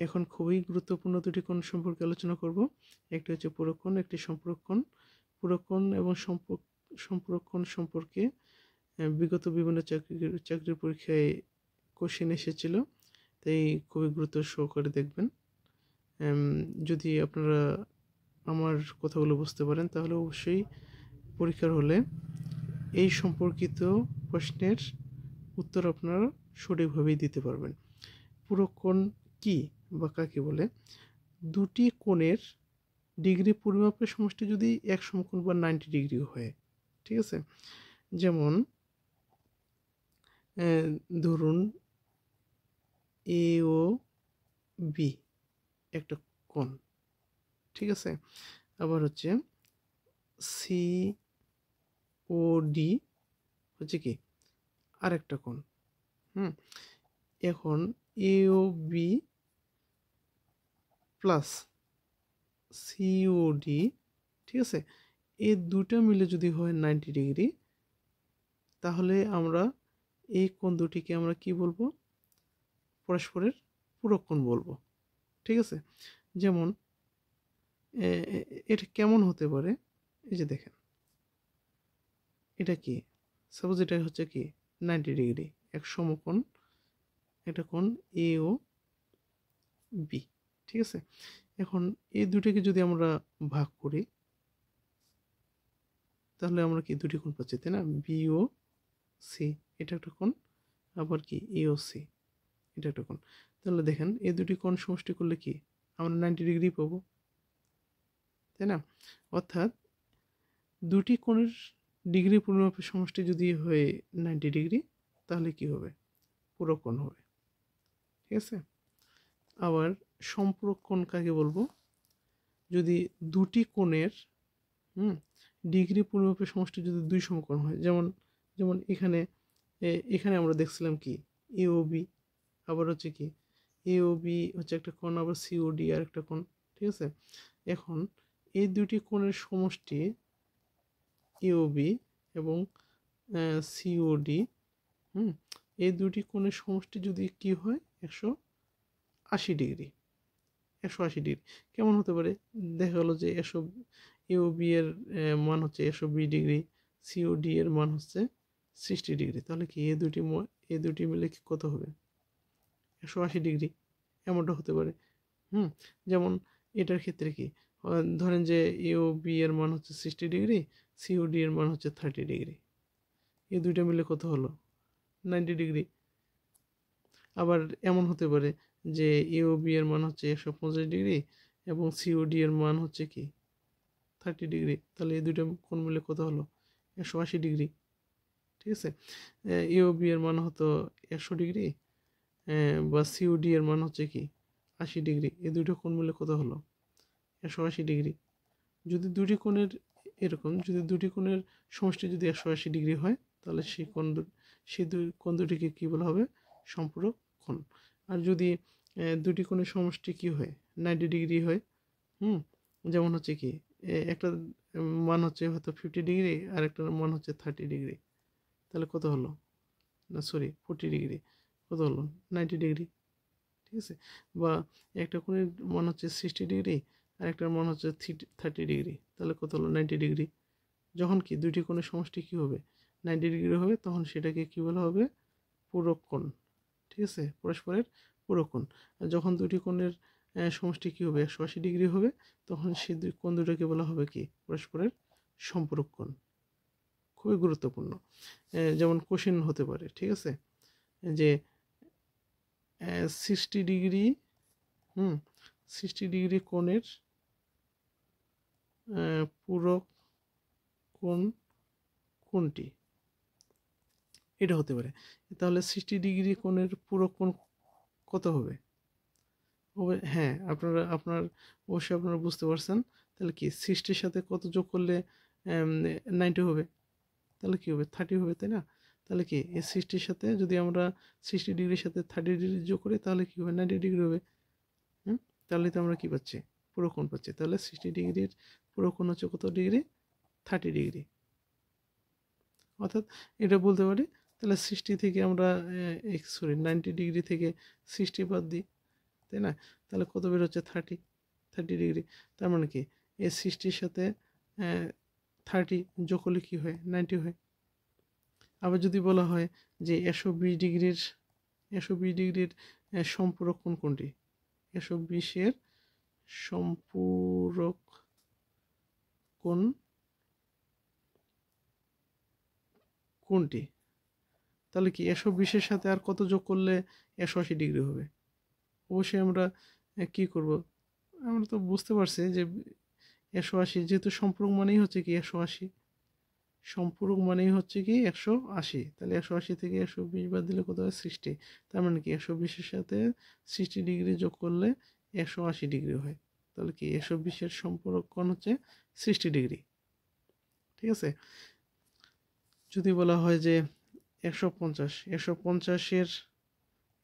এখন খুবই গুরুত্বপূর্ণ দুটি কোণ সম্পর্কে আলোচনা করব। একটি হচ্ছে পূরক কোণ, একটি সম্পূরক কোণ। পূরক কোণ এবং সম্পূরক কোণ সম্পর্কে বিগত বিভিন্ন চাকরির পরীক্ষায় কোশ্চেন এসেছিল, তাই খুবই গুরুত্ব সহকারে দেখবেন। যদি আপনারা আমার কথাগুলো বুঝতে পারেন তাহলে অবশ্যই পরীক্ষার হলে এই সম্পর্কিত প্রশ্নের উত্তর আপনারা সঠিকভাবেই দিতে পারবেন। পূরক কোণ কি বা কাকে বলে? দুটি কোণের ডিগ্রি পরিমাপের সমষ্টি যদি এক সমকোণ বা 90 ডিগ্রি হয়, ঠিক আছে? যেমন ধরুন এ ও বি একটা কোণ, ঠিক আছে? আবার হচ্ছে সি ও ডি হচ্ছে কি আরেকটা কোণ। এখন এ ও বি প্লাস সিওডি, ঠিক আছে, এই দুটো মিলে যদি হয় 90 ডিগ্রি, তাহলে আমরা এই কোণ দুটিকে আমরা কি বলবো? পরস্পরের পূরক কোণ বলবো, ঠিক আছে? যেমন এটা কেমন হতে পারে? এই যে দেখেন, এটা কি, সাপোজ এটা হচ্ছে কি 90 ডিগ্রি, এক সমকোণ, একটা কোণ এ ও বি, ঠিক আছে? এখন এই দুটোকে যদি আমরা ভাগ করি তাহলে আমরা কি দুটি কোণ পাচ্ছি, তাই না? বি ও সি এটা একটা কোণ, আবার কি এ ও সি এটা একটা কোণ। তাহলে দেখেন এই দুটি কোণ সমষ্টি করলে কি আমরা 90 ডিগ্রি পাবো, তাই না? অর্থাৎ দুটি কোণের ডিগ্রি পরিমাপের সমষ্টি যদি হয় 90 ডিগ্রি, তাহলে কি হবে? পূরক কোণ হবে, ঠিক আছে? আবার সম্পূরক কোণ কাকে বলবো? যদি দুটি কোণের ডিগ্রি পরিমাপের সমষ্টি যদি দুই সমকোণ হয়, যেমন যেমন এখানে আমরা দেখছিলাম কি এ ও বি, আবার হচ্ছে কি এ ও বি হচ্ছে একটা কোণ, আবার সিওডি আর একটা কোণ, ঠিক আছে? এখন এই দুটি কোণের সমষ্টি এ ও বি এবং সিওডি, এই দুটি কোণের সমষ্টি যদি কি হয় 180 ডিগ্রি, 180 ডিগ্রি কেমন হতে পারে? দেখা গেলো যে এ ও বি এর মান হচ্ছে 120 ডিগ্রি, সিওডি এর মান হচ্ছে 60 ডিগ্রি, তাহলে কি এই দুটি মিলে কি কত হবে? 180 ডিগ্রি, এমনটা হতে পারে। যেমন এটার ক্ষেত্রে কি ধরেন যে এ ও বি এর মান হচ্ছে 60 ডিগ্রি, সিওডি এর মান হচ্ছে 30 ডিগ্রি, এই দুইটা মিলে কত হলো? 90 ডিগ্রি। আবার এমন হতে পারে যে এ ও বি এর মান হচ্ছে 150 ডিগ্রি এবং সিওডি এর মান হচ্ছে কি 30 ডিগ্রি, তাহলে এই দুইটা কোণ মিলে কত হলো? 180 ডিগ্রি, ঠিক আছে? এ ও বি এর মান হতো 100 ডিগ্রি, বা সিওডি এর মান হচ্ছে কি 80 ডিগ্রি, এই দুটো কোণ মিলে কত হলো? 180 ডিগ্রি। যদি দুটি কোণের সমষ্টি যদি 180 ডিগ্রি হয়, তাহলে সেই কোণ দুটিকে কী বলা হবে? সম্পূরক কোণ। আর যদি দুটি কোণের সমষ্টি কি হয় 90 ডিগ্রি হয়, যেমন হচ্ছে কি একটা মান হচ্ছে হয়তো 50 ডিগ্রি আর একটা মান হচ্ছে 30 ডিগ্রি, তাহলে কত হলো? না সরি 40 ডিগ্রি, কত হলো? 90 ডিগ্রি, ঠিক আছে? বা একটা কোণের মান হচ্ছে 60 ডিগ্রি আর একটার মান হচ্ছে 30 ডিগ্রি, তাহলে কত হলো? 90 ডিগ্রি। যখন কি দুইটি কোণের সমষ্টি কি হবে 90 ডিগ্রি হবে, তখন সেটাকে কি বলা হবে? পূরক কোণ, ঠিক আছে? পরস্পরের পূরক কোণ। আর যখন দুটি কোণের সমষ্টি কি হবে 180 ডিগ্রি হবে, তখন সেই দুই কোণ দুটোকে বলা হবে কি? পরস্পরের সম্পূরক কোণ। খুবই গুরুত্বপূর্ণ। যেমন কোশ্চেন হতে পারে, ঠিক আছে, যে 60 ডিগ্রি 60 ডিগ্রি কোণের পূরক কোণ কোনটি? এটা হতে পারে। তাহলে 60 ডিগ্রি কোণের পূরক কোণ কত হবে? হ্যাঁ, অবশ্যই আপনারা বুঝতে পারছেন। তাহলে কি 60 সাথে কত যোগ করলে 90 হবে? তাহলে কি হবে? 30 হবে, তাই না? তাহলে কি এই 60 সাথে যদি আমরা 60 ডিগ্রির সাথে 30 ডিগ্রি যোগ করি, তাহলে কি হবে? 90 ডিগ্রি হবে। তাহলে তো আমরা কি পাচ্ছি? পূরক কোণ পাচ্ছি। তাহলে 60 ডিগ্রির পূরক কোণ হচ্ছে কত ডিগ্রি? 30 ডিগ্রি। অর্থাৎ এটা বলতে পারি, তাহলে 60 থেকে আমরা 90 ডিগ্রি থেকে 60 বাদ দিই, তাই না? তাহলে কত বের হচ্ছে 30 ডিগ্রি। তার মানে কি এই 60-র সাথে 30 যোগ করলে কী হয় 90 হয়। আবার যদি বলা হয় যে 120 ডিগ্রির সম্পূরক কোণ কোনটি, 120-এর সম্পূরক কোণ কোনটি, তাহলে কি 120-এর সাথে আর কত যোগ করলে 180 ডিগ্রি হবে? অবশ্যই আমরা কি করব, আমরা তো বুঝতে পারছি যে 180, যেহেতু সম্পূরক মানেই হচ্ছে কি 180, সম্পূরক মানেই হচ্ছে কি 180, তাহলে 180 থেকে 120 বাদ দিলে কত হয় 60। তার মানে কি 120-এর সাথে 60 ডিগ্রি যোগ করলে 180 ডিগ্রি হয়। তাহলে কি 120-এর সম্পূরক কোণ হচ্ছে 60 ডিগ্রি। ঠিক আছে। যদি বলা হয় যে 150-এর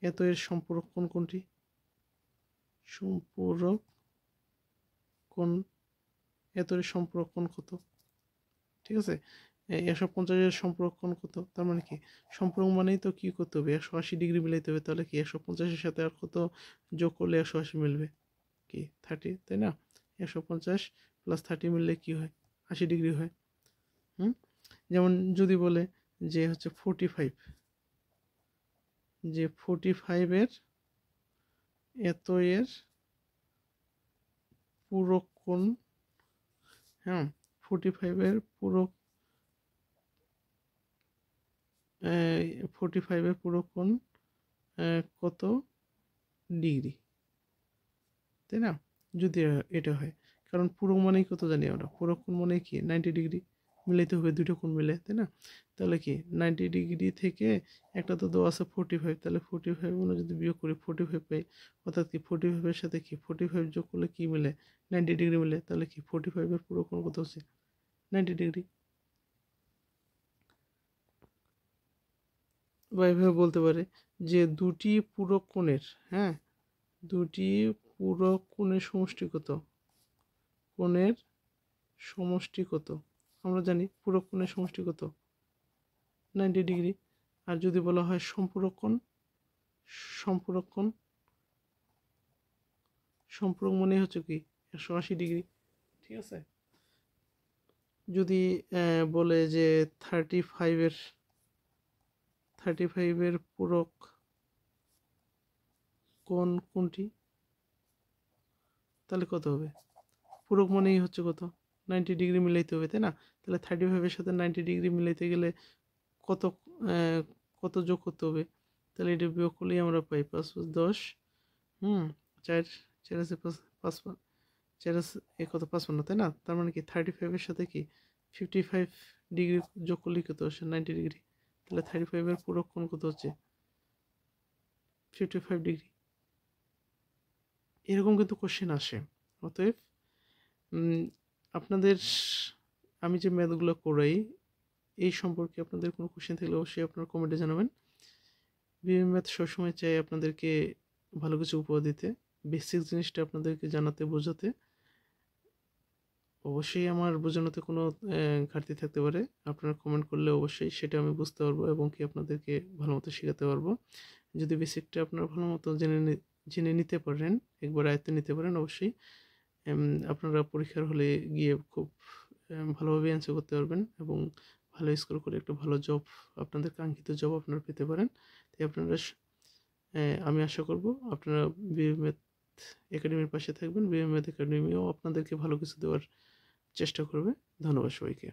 এর সম্পূরক কোণ কোনটি, সম্পূরক কোণ এর সম্পূরক কোণ কত? ঠিক আছে, 150-এর সম্পূরক কোণ কত? তার মানে কি সম্পূরক মানেই তো কি করতে হবে 180 ডিগ্রি মিলাইতে হবে। তাহলে কি 150-এর সাথে আর কত যোগ করলে 180 মিলবে, কি 30, তাই না? 150 + 30 মিললে কি হয় 80 ডিগ্রি হয়। যেমন যদি বলে যে হচ্ছে 45, যে 45-এর এর পূরক কোণ, 45-এর পূরক 45-এর পূরক কোণ কত ডিগ্রি, তাই না? যদি এটা হয়, কারণ পূরক মানেই কত জানি আমরা, পূরক কোণ মানে কি 90 ডিগ্রি মিলাইতে হবে, দুটো কোণ মিলে, তাই না? তাহলে কি 90 ডিগ্রি থেকে একটা তো দেওয়া আছে 45, তাহলে 45 যদি বিয়োগ করি 45 পাই, অর্থাৎ কি 45-এর সাথে কি 45 যোগ করলে কি মিলে 90 ডিগ্রি মিলে। তাহলে কি 45-এর পূরক কোণ কত হচ্ছে 90 ডিগ্রি। বা এভাবে বলতে পারে যে দুটি পূরক কোণের, দুটি পূরক কোণের সমষ্টি কত, কোণের সমষ্টি কত? আমরা জানি পূরক কোণের সমষ্টি কত 90 ডিগ্রি। আর যদি বলা হয় সম্পূরক কোণ, সম্পূরক মানে হচ্ছে কি 180 ডিগ্রি। ঠিক আছে। যদি বলে যে 35-এর পূরক কোণ কোনটি, তাহলে কত হবে? পূরক মানেই হচ্ছে কত 90 ডিগ্রি মিলাইতে হবে, তাই না? তাহলে 35-এর সাথে 90 ডিগ্রি মিলাইতে গেলে কত কত যোগ করতে হবে? তাহলে এটা বিয়োগ করলেই আমরা পাই 5 + 10, 4 4 আছে 5 4 আছে কত 55, তাই না? তার মানে কি 35-এর সাথে কি 55 ডিগ্রি যোগ করলেই কত হচ্ছে 90 ডিগ্রি। তাহলে 35-এর পূরক কোণ কত হচ্ছে 55 ডিগ্রি। এরকম কিন্তু কোশ্চেন আসে। অতএব আপনাদের, আমি যে ম্যাথগুলো করাই এই সম্পর্কে আপনাদের কোনো কোশ্চেন থাকলে অবশ্যই আপনারা কমেন্টে জানাবেন। বিএম ম্যাথ সবসময় চাই আপনাদেরকে ভালো কিছু উপহার দিতে, বেসিক জিনিসটা আপনাদেরকে জানাতে, বোঝাতে। অবশ্যই আমার বোঝানোতে কোনো ঘাটতি থাকতে পারে, আপনারা কমেন্ট করলে অবশ্যই সেটা আমি বুঝতে পারবো এবং কি আপনাদেরকে ভালো মতো শেখাতে পারবো। যদি বেসিকটা আপনারা ভালো মতো জেনে নিতে পারেন, একবার আয়ত্তে নিতে পারেন, অবশ্যই আপনারা পরীক্ষার হলে গিয়ে খুব ভালোভাবে অ্যান্সার করতে পারবেন এবং ভালো স্কোর করে একটা ভালো জব, আপনাদের কাঙ্ক্ষিত জব আপনারা পেতে পারেন। তাই আপনারা, আমি আশা করব আপনারা বিএম ম্যাথ একাডেমির পাশে থাকবেন। বিএম ম্যাথ একাডেমিও আপনাদেরকে ভালো কিছু দেওয়ার চেষ্টা করবে। ধন্যবাদ সবাইকে।